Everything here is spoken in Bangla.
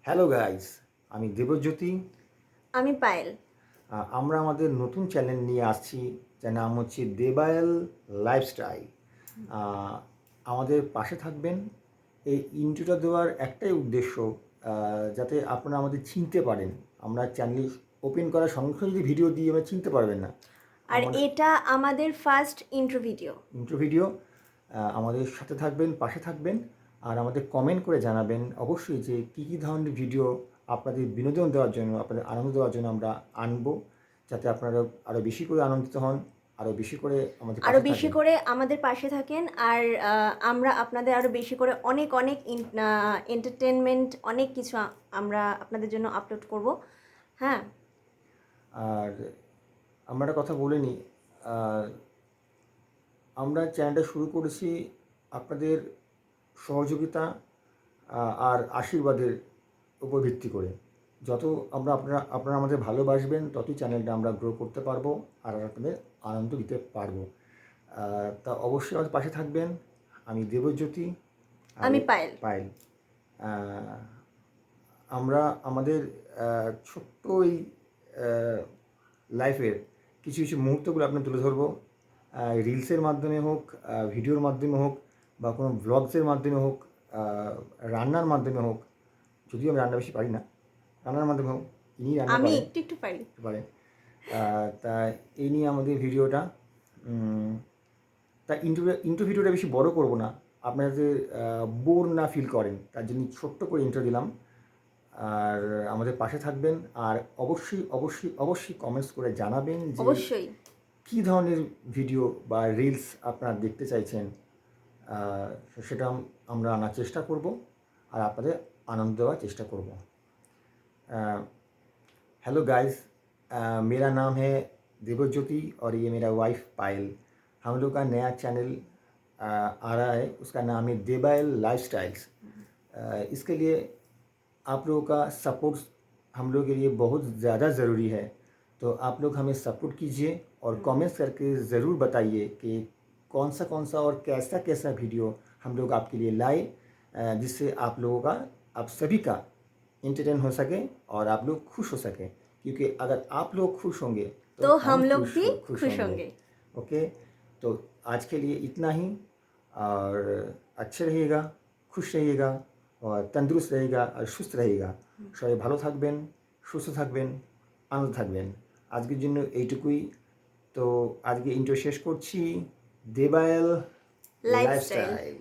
হ্যালো গাইস, আমি দেবজ্যোতি। আমি পায়েল। আমরা আমাদের নতুন চ্যানেল নিয়ে আসছি, যার নাম হচ্ছে দেবায়েল লাইফস্টাইল। আমাদের পাশে থাকবেন। এই ইন্ট্রোটা দেওয়ার একটাই উদ্দেশ্য, যাতে আপনারা আমাদের চিনতে পারেন। আমরা চ্যানেল ওপেন করার সঙ্গে সঙ্গে যদি ভিডিও দিই আমরা চিনতে পারবেন না। আর আমাদের এটা আমাদের first intro video. Intro video. আমাদের সাথে থাকবেন, পাশে থাকবেন, আর আমাদের কমেন্ট করে জানাবেন অবশ্যই যে কী কী ধরনের ভিডিও আপনাদের বিনোদন দেওয়ার জন্য, আপনাদের আনন্দ দেওয়ার জন্য আমরা আনবো, যাতে আপনারা আরও বেশি করে আনন্দিত হন, আরও বেশি করে আমাদের আরও পাশে বেশি থাকেন। করে আমাদের পাশে থাকেন। আর আমরা আপনাদের আরও বেশি করে অনেক অনেক এন্টারটেনমেন্ট অনেক কিছু আমরা আপনাদের জন্য আপলোড করব। হ্যাঁ, আর আমরা একটা কথা বলে নিই, আমরা চ্যানেলটা শুরু করেছি আপনাদের সহযোগিতা আর আশীর্বাদের উপর ভিত্তি করে। যত আপনারা আমাদের ভালোবাসবেন, ততই চ্যানেলটা আমরা গ্রো করতে পারবো আর আপনাদের আনন্দ দিতে পারবো। তা অবশ্যই আমাদের পাশে থাকবেন। আমি দেবজ্যোতি। আর আমি পায়েল। পায়েল। আহ, আমরা আমাদের ছোট্ট এই লাইফের কিছু কিছু মুহূর্তগুলো আপনার তুলে ধরবো। রিলসের মাধ্যমে হোক, ভিডিওর মাধ্যমে হোক, বা কোনো ব্লগসের মাধ্যমে হোক, রান্নার মাধ্যমে হোক। যদিও আমি রান্না বেশি পারি না, রান্নার মাধ্যমে হোক। ইনি রান্না আমি পারেন, একটু একটু পারি। পারেন। তা এই নিয়ে আমাদের ভিডিওটা। তা ইন্ট্রো ভিডিওটা বেশি বড় করব না, আপনারা যাতে বোর না ফিল করেন, তার জন্য ছোট্ট করে ইন্ট্রো দিলাম। আর আমাদের পাশে থাকবেন, আর অবশ্যই অবশ্যই অবশ্যই কমেন্টস করে জানাবেন যে অবশ্যই। কী ধরনের ভিডিও বা রিলস আপনারা দেখতে চাইছেন। সেটা আমরা আনার চেষ্টা করব আর আপনাদের আনন্দ দেওয়ার চেষ্টা করব। हेलो गाइस, मेरा नाम है देवज्योति और ये मेरा वाइफ पायल। हम लोग का नया चैनल आ रहा है, उसका नाम है देबायल लाइफस्टाइल्स। इसके लिए आप लोगों का सपोर्ट हम लोग के लिए बहुत ज़्यादा ज़रूरी है। तो आप लोग हमें सपोर्ट कीजिए और कमेंट्स करके ज़रूर बताइए कि कौन सा और कैसा कैसा वीडियो हम लोग आपके लिए लाए, जिससे आप लोगों का, आप सभी का एंटरटेन हो सके और आप लोग खुश हो सकें। क्योंकि अगर आप लोग खुश होंगे तो तो हम हम लोग भी खुश खुश होंगे। होंगे। ओके, तो आज के लिए इतना ही। और अच्छे रहिएगा, खुश रहिएगा और तंदुरुस्त रहेगा और সুস্থ रहेगा। সবাই ভালো থাকবেন, সুস্থ থাকবেন, আনন্দ থাকবেন। আজকের জন্য এইটুকুই। তো আজকে ইন্ট্রো শেষ করছি। দেবায়েল লাইফস্টাইল। লাইফস্টাইল।